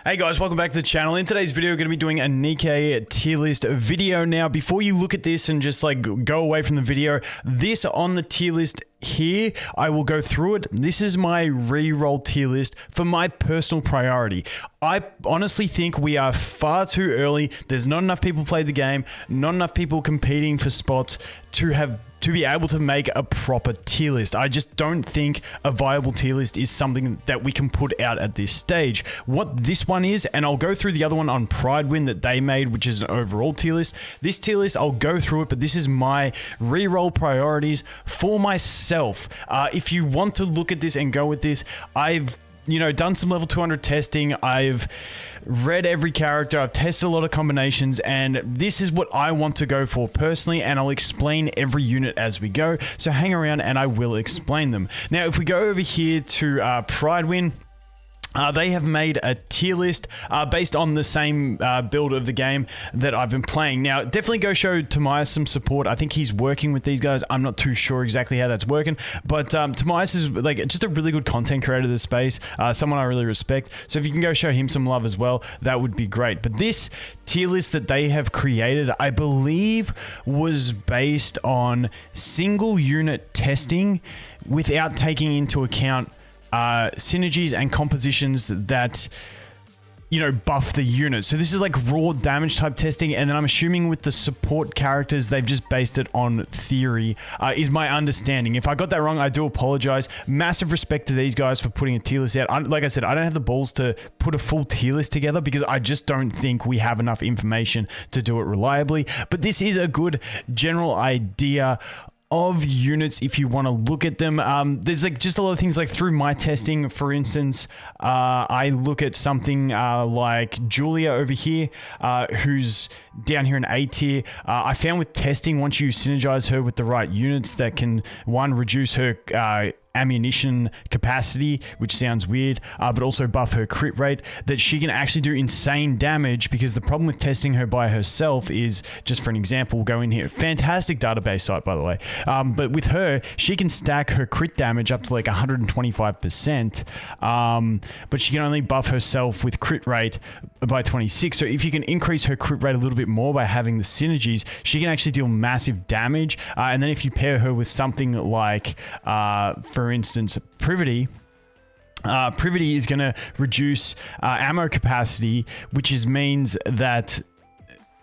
Hey guys, welcome back to the channel. In today's video, we're going to be doing a Nikke tier list video. Now, before you look at this and just like go away from the video, this on the tier list here, I will go through it. This is my reroll tier list for my personal priority. I honestly think we are far too early. There's not enough people play the game, not enough people competing for spots to be able to make a proper tier list. I just don't think a viable tier list is something that we can put out at this stage. What this one is, and I'll go through the other one on Pride Win that they made, which is an overall tier list. This tier list, I'll go through it, but this is my reroll priorities for myself. If you want to look at this and go with this, I've done some level 200 testing. I've read every character. I've tested a lot of combinations, and this is what I want to go for personally, and I'll explain every unit as we go. So hang around and I will explain them. Now, if we go over here to Pride Win, they have made a tier list based on the same build of the game that I've been playing. Now, definitely go show Tomias some support. I think he's working with these guys. I'm not too sure exactly how that's working, but Tomias is like just a really good content creator of the space, someone I really respect. So if you can go show him some love as well, that would be great. But this tier list that they have created, I believe, was based on single unit testing without taking into account synergies and compositions that buff the unit. So this is like raw damage type testing, and then I'm assuming with the support characters they've just based it on theory, is my understanding. If I got that wrong, I do apologize. Massive respect to these guys for putting a tier list out. Like I said, I don't have the balls to put a full tier list together because I just don't think we have enough information to do it reliably, but this is a good general idea of units if you want to look at them. There's like just a lot of things like through my testing, for instance, I look at something like Julia over here, who's down here in A tier. I found with testing, once you synergize her with the right units that can, one, reduce her ammunition capacity, which sounds weird, but also buff her crit rate, that she can actually do insane damage. Because the problem with testing her by herself is, just for an example, we'll go in here, fantastic database site by the way, but with her, she can stack her crit damage up to like 125%, but she can only buff herself with crit rate by 26. So if you can increase her crit rate a little bit more by having the synergies, she can actually deal massive damage. And then if you pair her with something like for instance, Privity. Privity is going to reduce ammo capacity, which means that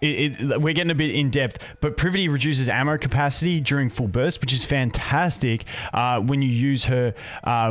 we're getting a bit in depth, but Privity reduces ammo capacity during full burst, which is fantastic when you use her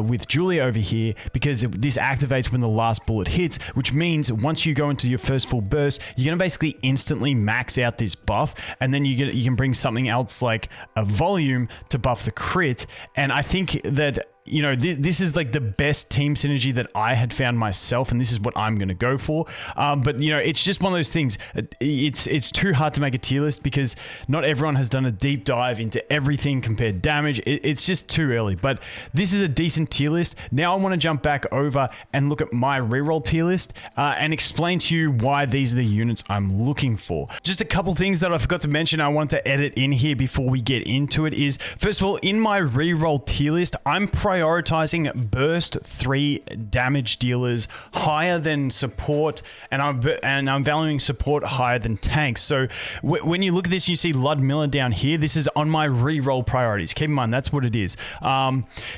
with Julia over here, because this activates when the last bullet hits, which means once you go into your first full burst, you're going to basically instantly max out this buff, and then you can bring something else like a volume to buff the crit. And I think that this is like the best team synergy that I had found myself, and this is what I'm going to go for. But it's just one of those things. It's too hard to make a tier list because not everyone has done a deep dive into everything compared damage. It's just too early, but this is a decent tier list. Now I want to jump back over and look at my reroll tier list and explain to you why these are the units I'm looking for. Just a couple things that I forgot to mention I want to edit in here before we get into it is, first of all, in my reroll tier list, I'm prioritizing burst 3 damage dealers higher than support, and I'm valuing support higher than tanks. So when you look at this, you see Ludmilla down here. This is on my reroll priorities. Keep in mind, that's what it is.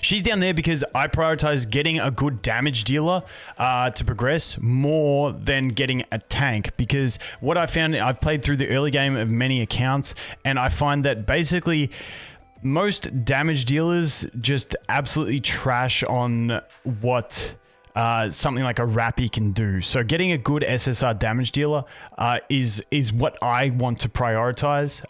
She's down there because I prioritize getting a good damage dealer to progress more than getting a tank, because what I found, I've played through the early game of many accounts, and I find that basically most damage dealers just absolutely trash on what something like a Rappy can do. So getting a good SSR damage dealer is what I want to prioritize.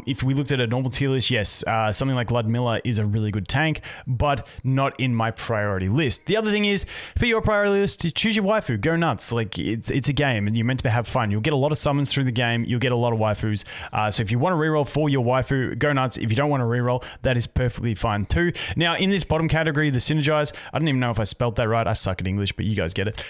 If we looked at a normal tier list, yes, something like Ludmilla is a really good tank, but not in my priority list. The other thing is, for your priority list, choose your waifu, go nuts. Like it's a game and you're meant to have fun. You'll get a lot of summons through the game. You'll get a lot of waifus. So if you want to reroll for your waifu, go nuts. If you don't want to reroll, that is perfectly fine too. Now in this bottom category, the synergize, I don't even know if I spelled that right. I suck at English, but you guys get it.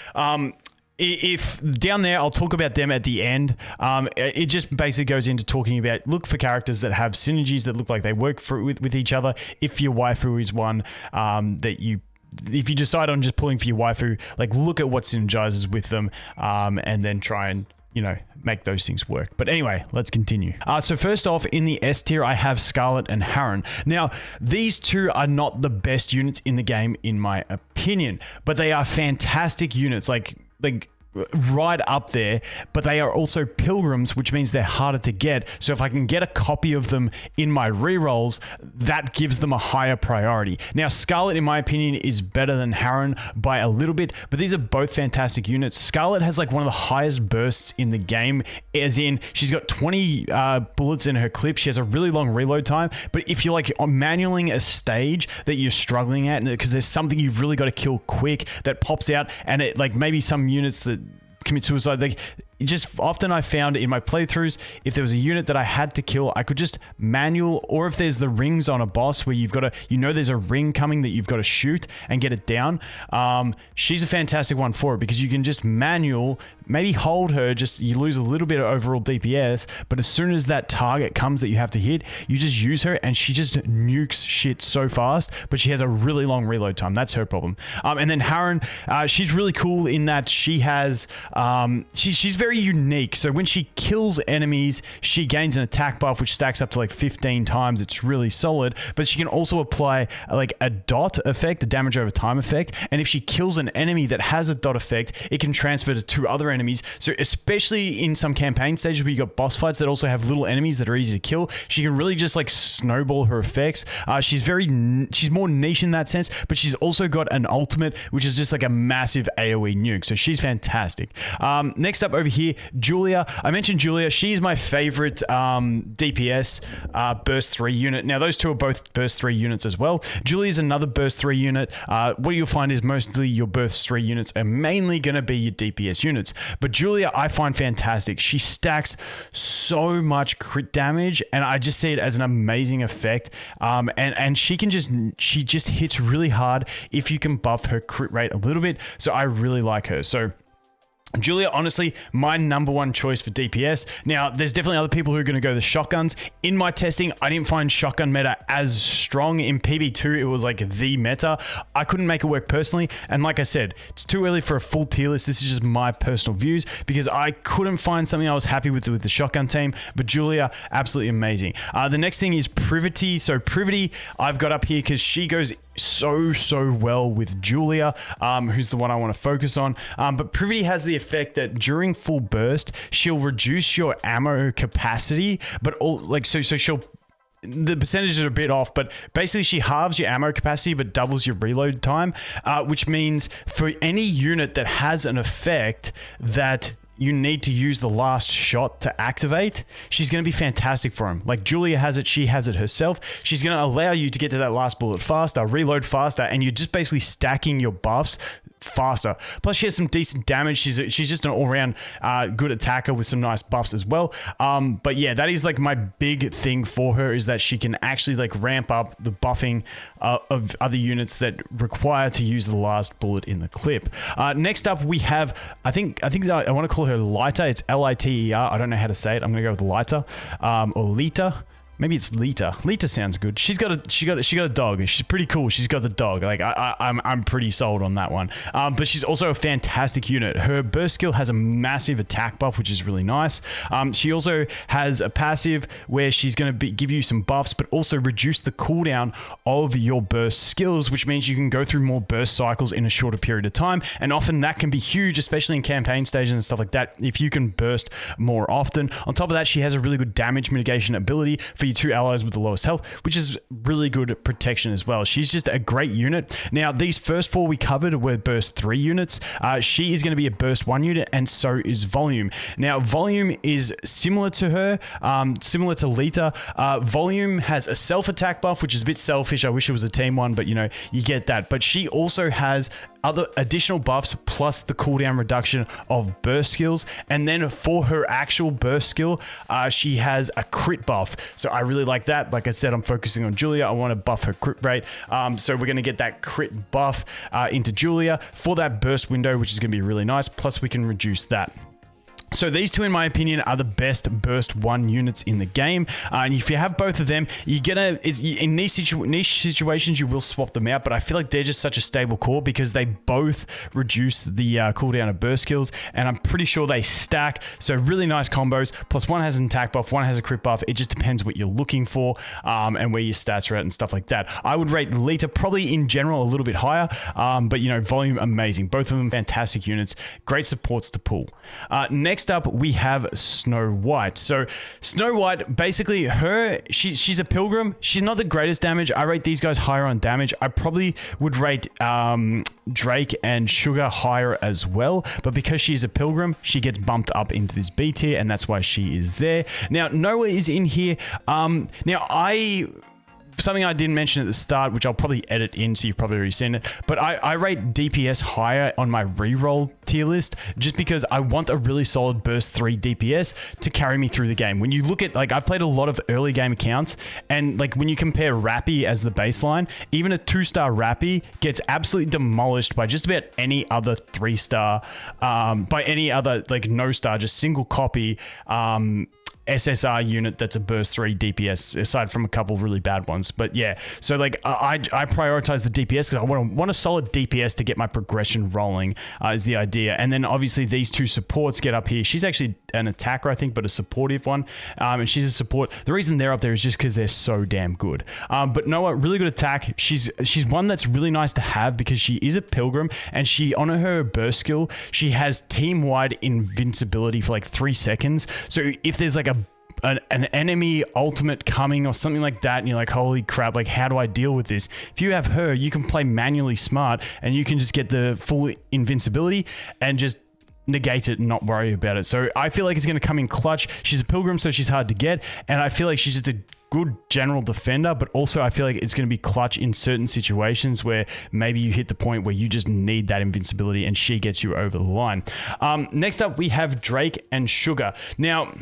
If down there, I'll talk about them at the end. It just basically goes into talking about, look for characters that have synergies that look like they work with each other. If your waifu is one that you if you decide on just pulling for your waifu, like look at what synergizes with them, and then try and, you know, make those things work. But anyway, let's continue. So first off, in the S tier, I have Scarlet and Harren. Now, these two are not the best units in the game, in my opinion, but they are fantastic units, like right up there, but they are also pilgrims, which means they're harder to get. So if I can get a copy of them in my rerolls, that gives them a higher priority. Now, Scarlet, in my opinion, is better than Harren by a little bit, but these are both fantastic units. Scarlet has like one of the highest bursts in the game, as in she's got 20 bullets in her clip. She has a really long reload time, but if you're like manualing a stage that you're struggling at, because there's something you've really got to kill quick that pops out, and it like maybe some units that commit suicide, like just often I found in my playthroughs, if there was a unit that I had to kill, I could just manual, or if there's the rings on a boss where you've got to, you know, there's a ring coming that you've got to shoot and get it down. She's a fantastic one for it, because you can just manual, maybe hold her, just you lose a little bit of overall DPS, but as soon as that target comes that you have to hit, you just use her and she just nukes shit so fast, but she has a really long reload time. That's her problem. And then Harren, she's really cool in that she has, she's very unique. So when she kills enemies, she gains an attack buff, which stacks up to like 15 times. It's really solid, but she can also apply like a dot effect, a damage over time effect. And if she kills an enemy that has a dot effect, it can transfer to 2 other enemies. So especially in some campaign stages where you got boss fights that also have little enemies that are easy to kill, she can really just like snowball her effects. She's more niche in that sense, but she's also got an ultimate, which is just like a massive AoE nuke. So she's fantastic. Next up over here, Julia. I mentioned Julia. She's my favorite DPS burst 3 unit. Now, those two are both burst 3 units as well. Julia is another burst 3 unit. What you'll find is mostly your burst 3 units are mainly going to be your DPS units. But Julia, I find fantastic. She stacks so much crit damage, and I just see it as an amazing effect. And she just hits really hard if you can buff her crit rate a little bit. So I really like her. So Julia, honestly, my number one choice for DPS. Now, there's definitely other people who are going to go the shotguns. In my testing, I didn't find shotgun meta as strong. In PB2, it was like the meta. I couldn't make it work personally. And like I said, it's too early for a full tier list. This is just my personal views, because I couldn't find something I was happy with the shotgun team. But Julia, absolutely amazing. The next thing is Privity. So Privity, I've got up here because she goes so well with Julia, who's the one I want to focus on. But Privity has the effect that during full burst, she'll reduce your ammo capacity, but so she'll, the percentages are a bit off, but basically she halves your ammo capacity but doubles your reload time, which means for any unit that has an effect that you need to use the last shot to activate, she's going to be fantastic for him. Like Julia has it, she has it herself. She's going to allow you to get to that last bullet faster, reload faster, and you're just basically stacking your buffs faster. Plus she has some decent damage. She's just an all-round good attacker with some nice buffs as well. But yeah, that is like my big thing for her, is that she can actually like ramp up the buffing of other units that require to use the last bullet in the clip. Next up we have, I think I want to call her Liter. It's Liter. I don't know how to say it. I'm gonna go with Liter, or Lita. Maybe it's Lita. Lita sounds good. She got a dog. She's pretty cool. She's got the dog. Like I'm pretty sold on that one. But she's also a fantastic unit. Her burst skill has a massive attack buff, which is really nice. She also has a passive where she's going to give you some buffs, but also reduce the cooldown of your burst skills, which means you can go through more burst cycles in a shorter period of time. And often that can be huge, especially in campaign stages and stuff like that, if you can burst more often. On top of that, she has a really good damage mitigation ability for 2 allies with the lowest health, which is really good protection as well. She's just a great unit. Now, these first 4 we covered were burst 3 units. She is going to be a burst 1 unit, and so is Volume. Now, Volume is similar to her, similar to Lita. Volume has a self-attack buff, which is a bit selfish. I wish it was a team one, but you know, you get that. But she also has other additional buffs plus the cooldown reduction of burst skills. And then for her actual burst skill, she has a crit buff. So I really like that. Like I said, I'm focusing on Julia. I want to buff her crit rate. So we're going to get that crit buff into Julia for that burst window, which is going to be really nice. Plus we can reduce that. So these two, in my opinion, are the best burst 1 units in the game. And if you have both of them, you're gonna, in niche situations, you will swap them out. But I feel like they're just such a stable core because they both reduce the cooldown of burst skills. And I'm pretty sure they stack. So really nice combos. Plus one has an attack buff, one has a crit buff. It just depends what you're looking for and where your stats are at and stuff like that. I would rate Lita probably in general a little bit higher. But, you know, volume, amazing. Both of them fantastic units. Great supports to pull. Next up, we have Snow White. So Snow White, basically she's a pilgrim. She's not the greatest damage. I rate these guys higher on damage. I probably would rate Drake and Sugar higher as well. But because she's a pilgrim, she gets bumped up into this B tier, and that's why she is there. Now, Noah is in here. Something I didn't mention at the start, which I'll probably edit in, so you've probably already seen it, but I rate DPS higher on my reroll tier list just because I want a really solid burst 3 DPS to carry me through the game. When you look at, like, I've played a lot of early game accounts, and like when you compare Rappy as the baseline, even a 2-star Rappy gets absolutely demolished by just about any other 3-star, by any other like no star, just single copy SSR unit that's a burst 3 DPS, aside from a couple really bad ones. But yeah, so like I prioritize the DPS because I want a solid DPS to get my progression rolling, is the idea. And then obviously these two supports get up here. She's actually an attacker, I think, but a supportive one. And she's a support. The reason they're up there is just because they're so damn good. But Noah, really good attack. She's one that's really nice to have because she is a pilgrim, and she, on her burst skill, she has team-wide invincibility for like 3 seconds. So if there's like an enemy ultimate coming or something like that, and you're like, holy crap, like how do I deal with this? If you have her, you can play manually smart and you can just get the full invincibility and just negate it and not worry about it. So I feel like it's going to come in clutch. She's a pilgrim, so she's hard to get, and I feel like she's just a good general defender, but also I feel like it's going to be clutch in certain situations where maybe you hit the point where you just need that invincibility and she gets you over the line. Next up, we have Drake and Sugar. Now,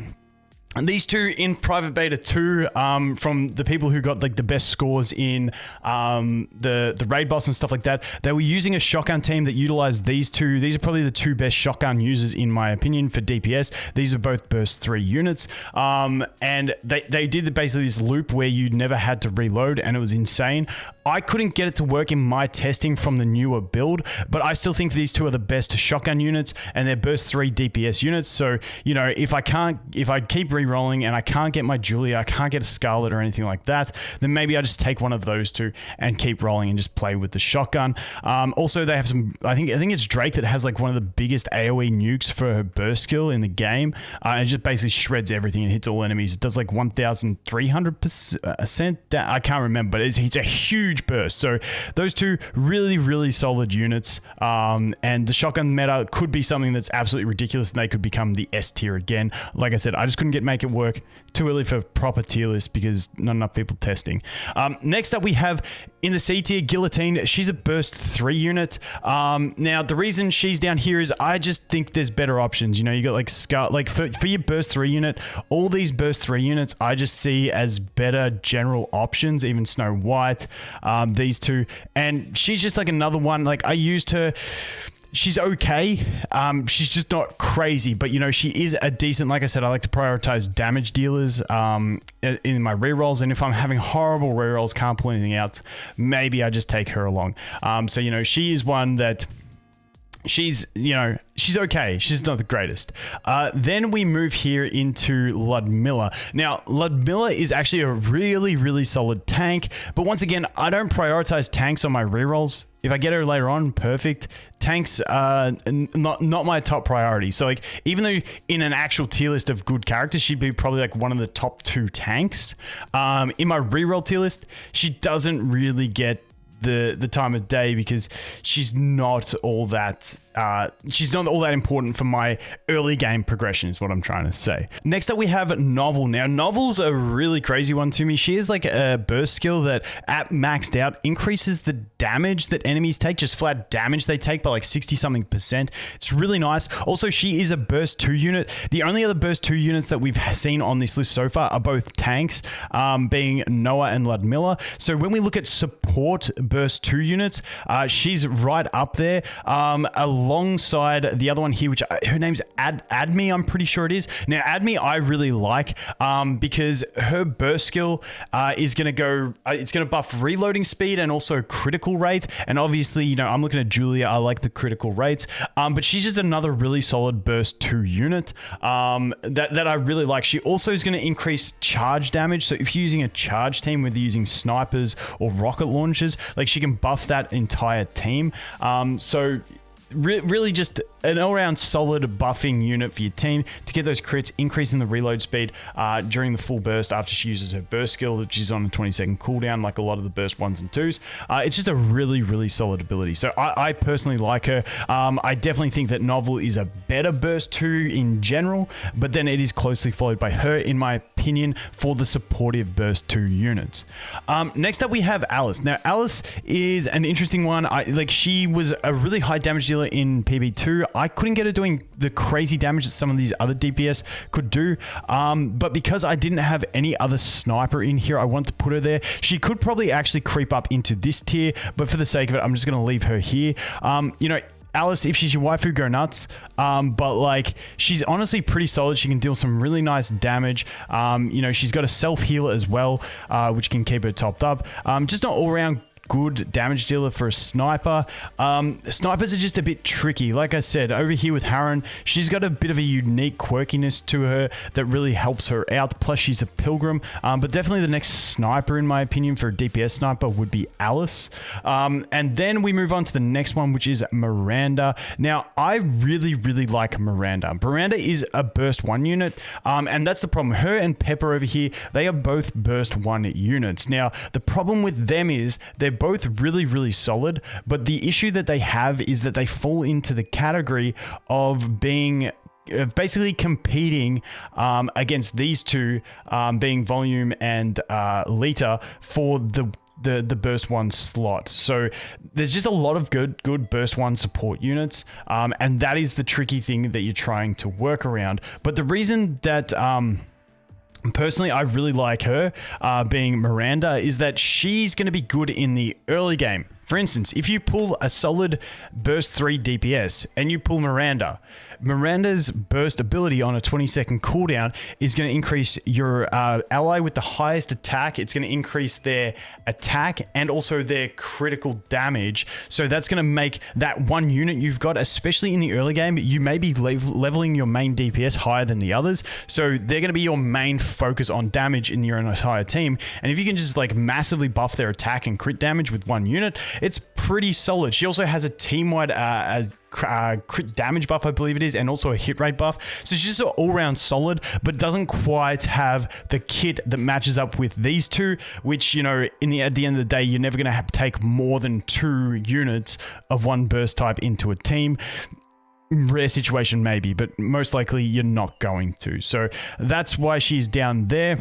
and these two in private beta 2, from the people who got like the best scores in the raid boss and stuff like that, they were using a shotgun team that utilized these two. These are probably the two best shotgun users in my opinion for DPS. These are both burst 3 units, and they did basically this loop where you never had to reload, and it was insane. I couldn't get it to work in my testing from the newer build, but I still think these two are the best shotgun units, and they're burst 3 DPS units. So, you know, if I keep re-rolling and I can't get my Julia, I can't get a Scarlet or anything like that, then maybe I just take one of those two and keep rolling and just play with the shotgun. Also, they have some, I think it's Drake that has like one of the biggest AoE nukes for her burst skill in the game. It just basically shreds everything and hits all enemies. It does like 1,300%. I can't remember, but it's a huge burst. So those two really solid units, and the shotgun meta could be something that's absolutely ridiculous, and they could become the S tier again. Like I said, I just couldn't make it work. Too early for proper tier list because not enough people testing. Next up, we have in the C tier Guillotine. She's a burst 3 unit. Now the reason she's down here is I just think there's better options. You know, you got like Scar, like for your burst 3 unit, all these burst 3 units I just see as better general options. Even Snow White, these two, and she's just like another one. Like I used her. She's okay. She's just not crazy, but you know, she is a decent, like I said, I like to prioritize damage dealers in my rerolls, and if I'm having horrible rerolls, can't pull anything out, maybe I just take her along. So, you know, she is one that she's okay. She's not the greatest. Then we move here into Ludmilla. Now, Ludmilla is actually a really solid tank, but once again, I don't prioritize tanks on my rerolls. If I get her later on, perfect. Tanks are not my top priority. So like, even though in an actual tier list of good characters, she'd be probably like one of the top 2 tanks. In my reroll tier list, she doesn't really get the time of day because she's not all that important for my early game progression is what I'm trying to say. Next up, we have Novel. Now, Novel's a really crazy one to me. She is like a burst skill that at maxed out increases the damage that enemies take, just flat damage they take by like 60-something%. It's really nice. Also, she is a burst 2 unit. The only other burst 2 units that we've seen on this list so far are both tanks, being Noah and Ludmilla. So when we look at support burst 2 units, she's right up there. A alongside the other one here, which her name's Admi, I'm pretty sure it is. Now, Admi I really like because her burst skill is going to go, it's going to buff reloading speed and also critical rate. And obviously, you know, I'm looking at Julia, I like the critical rates, but she's just another really solid burst 2 unit that I really like. She also is going to increase charge damage. So if you're using a charge team, whether you're using snipers or rocket launchers, like she can buff that entire team. So really just an all-around solid buffing unit for your team to get those crits, increasing the reload speed during the full burst after she uses her burst skill, which is on a 20-second cooldown like a lot of the burst 1s and 2s. It's just a really solid ability. So I personally like her. I definitely think that Novel is a better burst 2 in general, but then it is closely followed by her, in my opinion, for the supportive burst 2 units. Next up we have Alice. Now Alice is an interesting one. She was a really high damage dealer in PB2. I couldn't get her doing the crazy damage that some of these other DPS could do, but because I didn't have any other sniper in here, I want to put her there. She could probably actually creep up into this tier, but for the sake of it, I'm just going to leave her here. You know, Alice, if she's your waifu, go nuts. But like, she's honestly pretty solid. She can deal some really nice damage. You know, she's got a self heal as well, which can keep her topped up. Just an all-around good damage dealer for a sniper. Snipers are just a bit tricky. Like I said, over here with Harren, she's got a bit of a unique quirkiness to her that really helps her out. Plus, she's a pilgrim. But definitely the next sniper, in my opinion, for a DPS sniper would be Alice. And then we move on to the next one, which is Miranda. Now, I really like Miranda. Miranda is a burst 1 unit, and that's the problem. Her and Pepper over here, they are both burst 1 units. Now, the problem with them is they're both really solid, but the issue that they have is that they fall into the category of being basically competing against these two, being Volume and Lita, for the burst 1 slot. So there's just a lot of good burst 1 support units, and that is the tricky thing that you're trying to work around. But the reason that personally I really like her, being Miranda, is that she's going to be good in the early game. For instance, if you pull a solid burst 3 DPS and you pull Miranda's burst ability on a 20-second cooldown is going to increase your ally with the highest attack. It's going to increase their attack and also their critical damage. So that's going to make that one unit you've got, especially in the early game, you may be leveling your main DPS higher than the others. So they're going to be your main focus on damage in your entire team. And if you can just like massively buff their attack and crit damage with one unit, it's pretty solid. She also has a team-wide crit damage buff, I believe it is, and also a hit rate buff. So she's just all-round solid, but doesn't quite have the kit that matches up with these two, which, you know, at the end of the day, you're never going to take more than 2 units of one burst type into a team. Rare situation maybe, but most likely you're not going to. So that's why she's down there.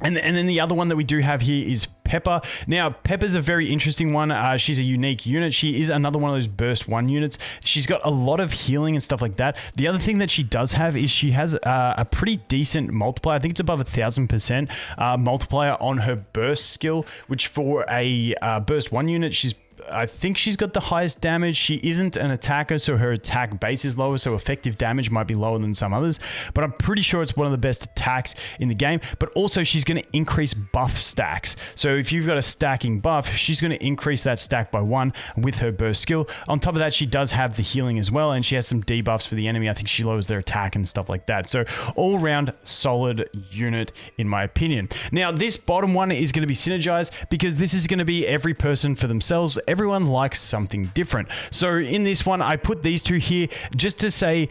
And then the other one that we do have here is Pepper. Now, Pepper's a very interesting one. She's a unique unit. She is another one of those burst 1 units. She's got a lot of healing and stuff like that. The other thing that she does have is she has a pretty decent multiplier. I think it's above 1,000% multiplier on her burst skill, which for a burst 1 unit, I think she's got the highest damage. She isn't an attacker, so her attack base is lower, so effective damage might be lower than some others, but I'm pretty sure it's one of the best attacks in the game. But also she's going to increase buff stacks. So if you've got a stacking buff, she's going to increase that stack by 1 with her burst skill. On top of that, she does have the healing as well, and she has some debuffs for the enemy. I think she lowers their attack and stuff like that. So all round solid unit in my opinion. Now this bottom one is going to be synergized because this is going to be every person for themselves. Everyone likes something different. So in this one, I put these two here just to say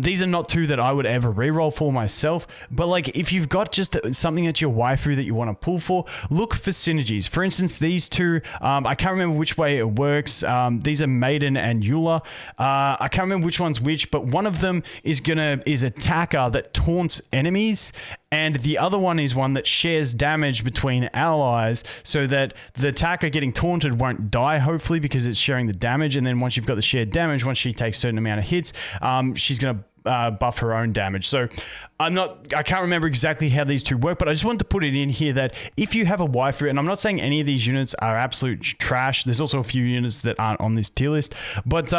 these are not 2 that I would ever reroll for myself. But like if you've got just something that's your waifu that you want to pull for, look for synergies. For instance, these 2, I can't remember which way it works. These are Maiden and Eula. I can't remember which one's which, but one of them is attacker that taunts enemies. And the other one is one that shares damage between allies so that the attacker getting taunted won't die, hopefully, because it's sharing the damage. And then once you've got the shared damage, once she takes a certain amount of hits, she's going to buff her own damage. So I can't remember exactly how these two work, but I just wanted to put it in here that if you have a waifu, and I'm not saying any of these units are absolute trash, there's also a few units that aren't on this tier list, but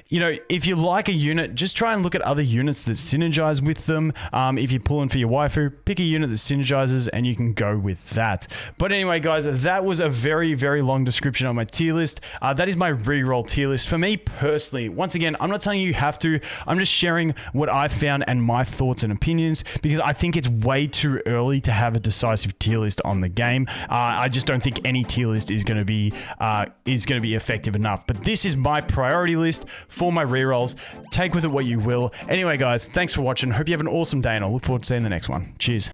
you know, if you like a unit, just try and look at other units that synergize with them. If you're pulling for your waifu, pick a unit that synergizes and you can go with that. But anyway, guys, that was a very, very long description on my tier list. That is my reroll tier list. For me personally, once again, I'm not telling you have to, I'm just sharing what I found and my thoughts and opinions, because I think it's way too early to have a decisive tier list on the game. I just don't think any tier list is going to be effective enough. But this is my priority list for my rerolls. Take with it what you will. Anyway, guys, thanks for watching. Hope you have an awesome day, and I look forward to seeing the next one. Cheers.